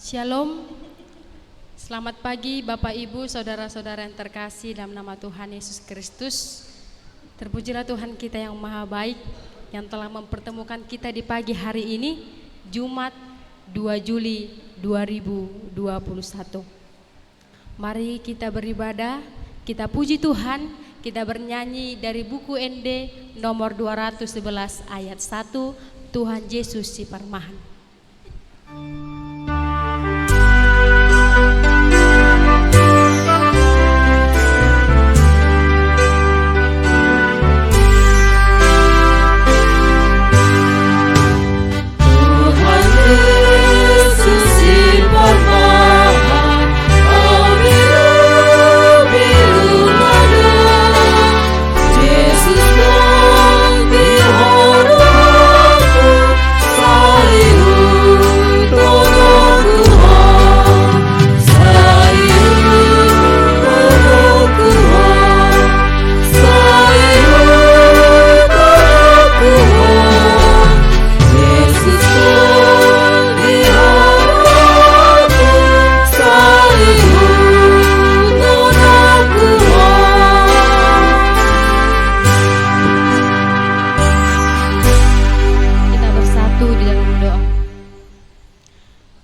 Shalom, selamat pagi Bapak Ibu, saudara-saudara yang terkasih dalam nama Tuhan Yesus Kristus. Terpujilah Tuhan kita yang maha baik yang telah mempertemukan kita di pagi hari ini, Jumat 2 Juli 2021. Mari kita beribadah, kita puji Tuhan, kita bernyanyi dari buku ND nomor 211 ayat 1, Tuhan Yesus si Permahan.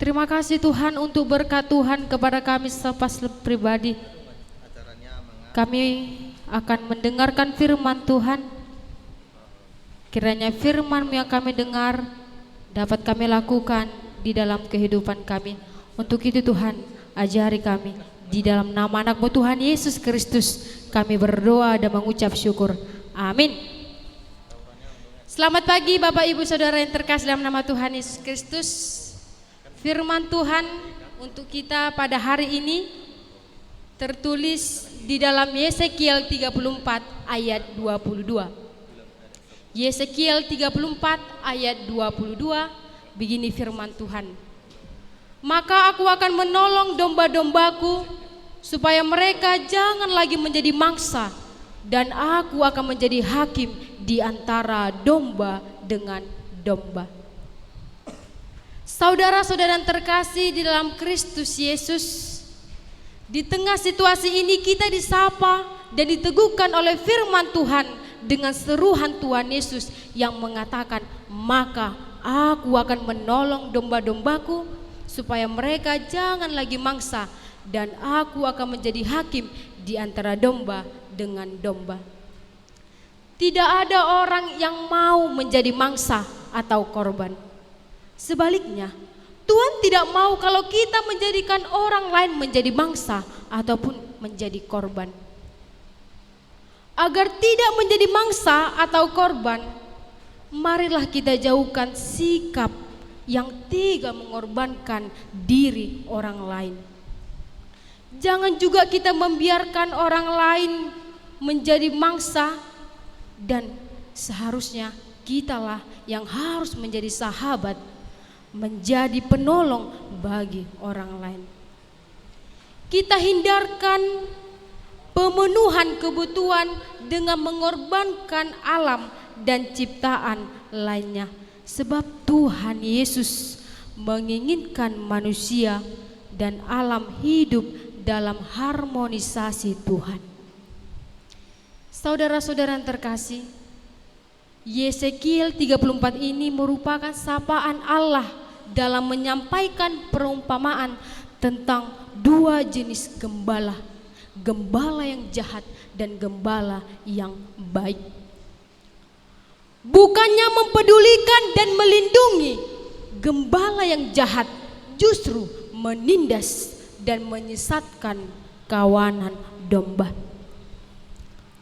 Terima kasih Tuhan untuk berkat Tuhan kepada kami sepas pribadi. Kami akan mendengarkan firman Tuhan. Kiranya firman yang kami dengar dapat kami lakukan di dalam kehidupan kami. Untuk itu Tuhan, ajari kami. Di dalam nama anak-Mu Tuhan Yesus Kristus kami berdoa dan mengucap syukur. Amin. Selamat pagi Bapak Ibu Saudara yang terkasih dalam nama Tuhan Yesus Kristus. Firman Tuhan untuk kita pada hari ini tertulis di dalam Yesekiel 34 ayat 22. Yesekiel 34 ayat 22, begini firman Tuhan. Maka aku akan menolong domba-dombaku supaya mereka jangan lagi menjadi mangsa, dan aku akan menjadi hakim di antara domba dengan domba. Saudara-saudara yang terkasih di dalam Kristus Yesus, di tengah situasi ini kita disapa dan diteguhkan oleh firman Tuhan dengan seruhan Tuhan Yesus yang mengatakan, maka aku akan menolong domba-dombaku supaya mereka jangan lagi mangsa, dan aku akan menjadi hakim di antara domba dengan domba. Tidak ada orang yang mau menjadi mangsa atau korban. Sebaliknya, Tuhan tidak mau kalau kita menjadikan orang lain menjadi mangsa ataupun menjadi korban. Agar tidak menjadi mangsa atau korban, marilah kita jauhkan sikap yang tega mengorbankan diri orang lain. Jangan juga kita membiarkan orang lain menjadi mangsa, dan seharusnya kitalah yang harus menjadi sahabat, menjadi penolong bagi orang lain. Kita hindarkan pemenuhan kebutuhan dengan mengorbankan alam dan ciptaan lainnya, sebab Tuhan Yesus menginginkan manusia dan alam hidup dalam harmonisasi Tuhan. Saudara-saudara yang terkasih, Yesekiel 34 ini merupakan sapaan Allah dalam menyampaikan perumpamaan tentang dua jenis gembala, gembala yang jahat dan gembala yang baik. Bukannya mempedulikan dan melindungi, gembala yang jahat justru menindas dan menyesatkan kawanan domba.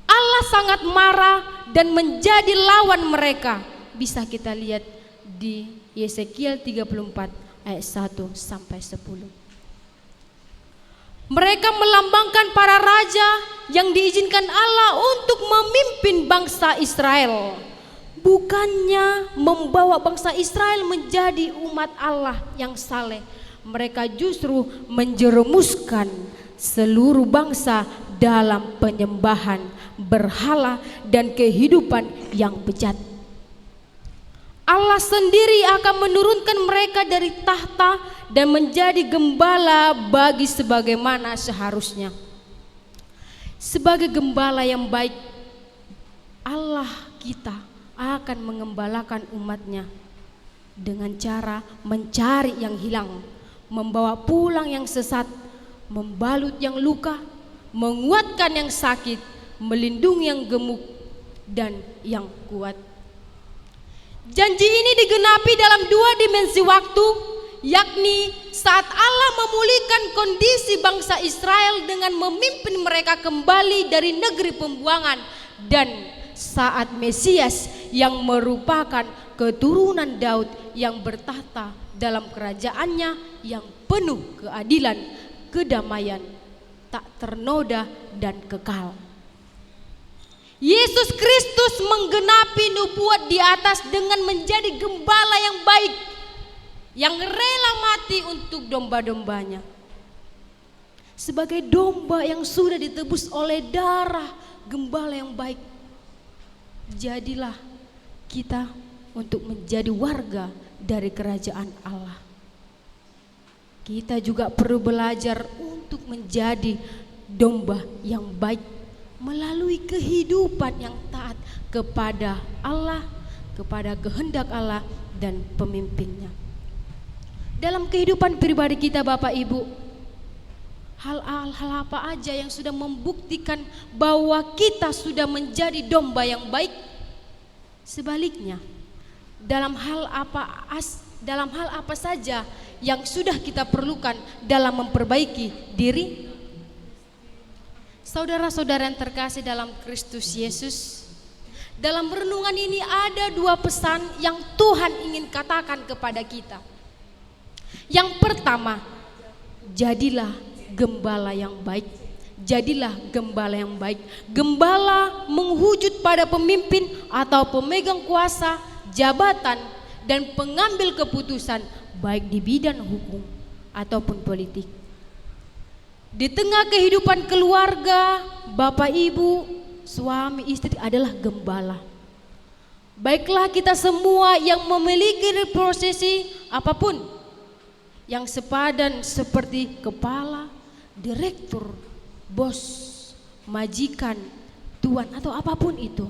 Allah sangat marah dan menjadi lawan mereka. Bisa kita lihat di Yesekiel 34 ayat 1 sampai 10. Mereka melambangkan para raja yang diizinkan Allah untuk memimpin bangsa Israel, bukannya membawa bangsa Israel menjadi umat Allah yang saleh. Mereka justru menjerumuskan seluruh bangsa dalam penyembahan berhala dan kehidupan yang bejat. Allah sendiri akan menurunkan mereka dari tahta dan menjadi gembala bagi sebagaimana seharusnya. Sebagai gembala yang baik, Allah kita akan mengembalakan umatnya dengan cara mencari yang hilang, membawa pulang yang sesat, membalut yang luka, menguatkan yang sakit, melindungi yang gemuk dan yang kuat. Janji ini digenapi dalam 2 dimensi waktu, yakni saat Allah memulihkan kondisi bangsa Israel dengan memimpin mereka kembali dari negeri pembuangan, dan saat Mesias yang merupakan keturunan Daud yang bertahta dalam kerajaannya yang penuh keadilan, kedamaian, tak ternoda dan kekal. Yesus Kristus menggenapi nubuat di atas dengan menjadi gembala yang baik, yang rela mati untuk domba-dombanya. Sebagai domba yang sudah ditebus oleh darah gembala yang baik, jadilah kita untuk menjadi warga dari kerajaan Allah. Kita juga perlu belajar untuk menjadi domba yang baik melalui kehidupan yang taat kepada Allah, kepada kehendak Allah dan pemimpinnya. Dalam kehidupan pribadi kita Bapak Ibu, hal-hal apa aja yang sudah membuktikan bahwa kita sudah menjadi domba yang baik? Sebaliknya, dalam hal apa saja yang sudah kita perlukan dalam memperbaiki diri? Saudara-saudara yang terkasih dalam Kristus Yesus, dalam renungan ini ada 2 pesan yang Tuhan ingin katakan kepada kita. Yang pertama, jadilah gembala yang baik. Jadilah gembala yang baik. Gembala menghujud pada pemimpin atau pemegang kuasa, jabatan, dan pengambil keputusan baik di bidang hukum ataupun politik. Di tengah kehidupan keluarga, bapak ibu, suami istri adalah gembala. Baiklah kita semua yang memiliki posisi apapun yang sepadan seperti kepala, direktur, bos, majikan, tuan atau apapun itu,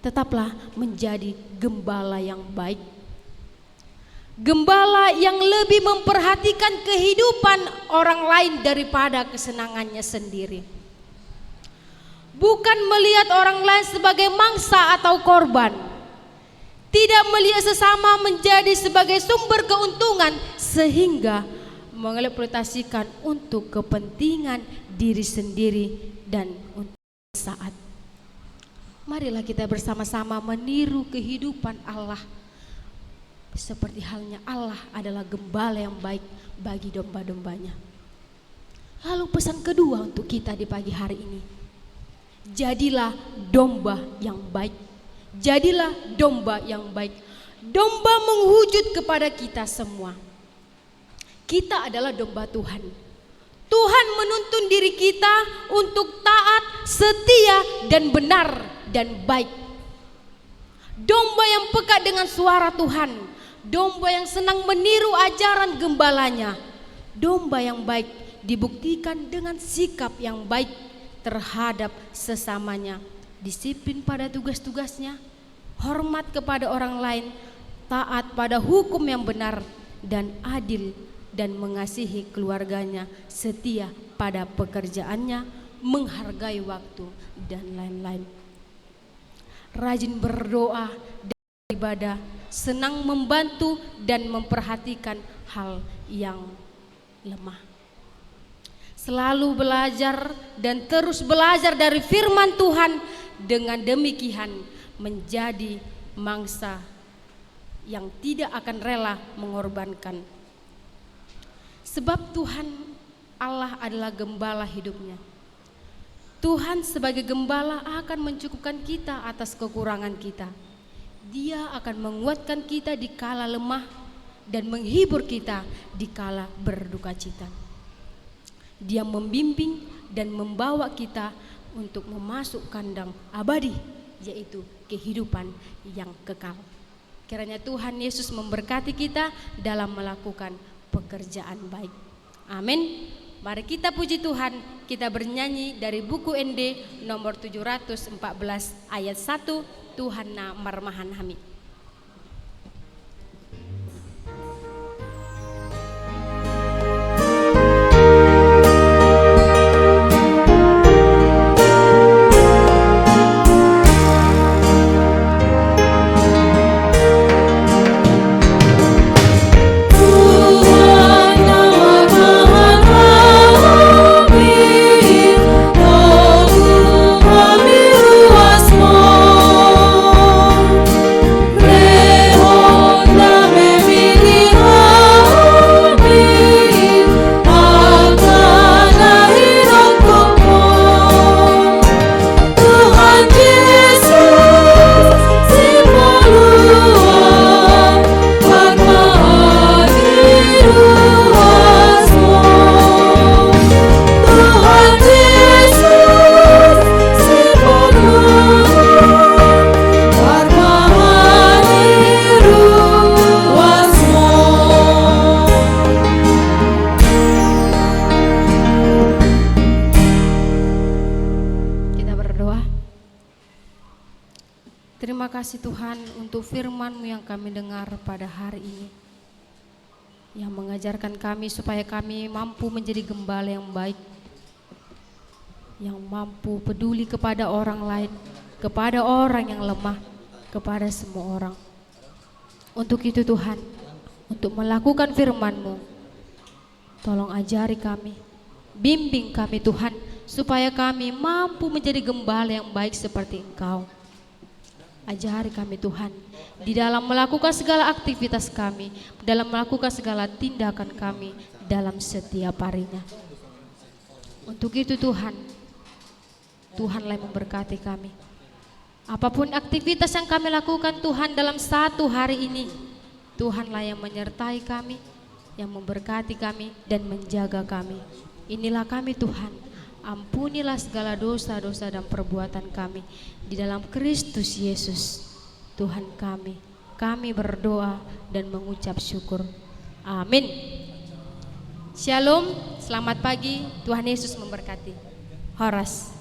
tetaplah menjadi gembala yang baik. Gembala yang lebih memperhatikan kehidupan orang lain daripada kesenangannya sendiri. Bukan melihat orang lain sebagai mangsa atau korban. Tidak melihat sesama menjadi sebagai sumber keuntungan sehingga mengeksploitasikan untuk kepentingan diri sendiri dan untuk saat. Marilah kita bersama-sama meniru kehidupan Allah. Seperti halnya Allah adalah gembala yang baik bagi domba-dombanya. Lalu pesan kedua untuk kita di pagi hari ini, jadilah domba yang baik. Jadilah domba yang baik. Domba menghujud kepada kita semua. Kita adalah domba Tuhan. Tuhan menuntun diri kita untuk taat, setia, dan benar dan baik. Domba yang peka dengan suara Tuhan. Domba yang senang meniru ajaran gembalanya. Domba yang baik dibuktikan dengan sikap yang baik terhadap sesamanya, disiplin pada tugas-tugasnya, hormat kepada orang lain, taat pada hukum yang benar dan adil, dan mengasihi keluarganya, setia pada pekerjaannya, menghargai waktu dan lain-lain. Rajin berdoa dan beribadah, senang membantu dan memperhatikan hal yang lemah. Selalu belajar dan terus belajar dari firman Tuhan, dengan demikian menjadi mangsa yang tidak akan rela mengorbankan. Sebab Tuhan Allah adalah gembala hidupnya. Tuhan sebagai gembala akan mencukupkan kita atas kekurangan kita. Dia akan menguatkan kita di kala lemah dan menghibur kita di kala berduka cita. Dia membimbing dan membawa kita untuk memasuk kandang abadi, yaitu kehidupan yang kekal. Kiranya Tuhan Yesus memberkati kita dalam melakukan pekerjaan baik. Amin. Mari kita puji Tuhan, kita bernyanyi dari buku ND nomor 714 ayat 1, Tuhan na marmahan hami. Terima kasih Tuhan untuk firman-Mu yang kami dengar pada hari ini, yang mengajarkan kami supaya kami mampu menjadi gembala yang baik, yang mampu peduli kepada orang lain, kepada orang yang lemah, kepada semua orang. Untuk itu Tuhan, untuk melakukan firman-Mu, tolong ajari kami, bimbing kami Tuhan, supaya kami mampu menjadi gembala yang baik seperti Engkau. Ajari kami Tuhan, di dalam melakukan segala aktivitas kami, dalam melakukan segala tindakan kami dalam setiap harinya. Untuk itu Tuhan, Tuhanlah yang memberkati kami. Apapun aktivitas yang kami lakukan Tuhan dalam satu hari ini, Tuhanlah yang menyertai kami, yang memberkati kami dan menjaga kami. Inilah kami Tuhan, ampunilah segala dosa-dosa dan perbuatan kami di dalam Kristus Yesus Tuhan kami. Kami berdoa dan mengucap syukur. Amin. Shalom, selamat pagi, Tuhan Yesus memberkati. Horas.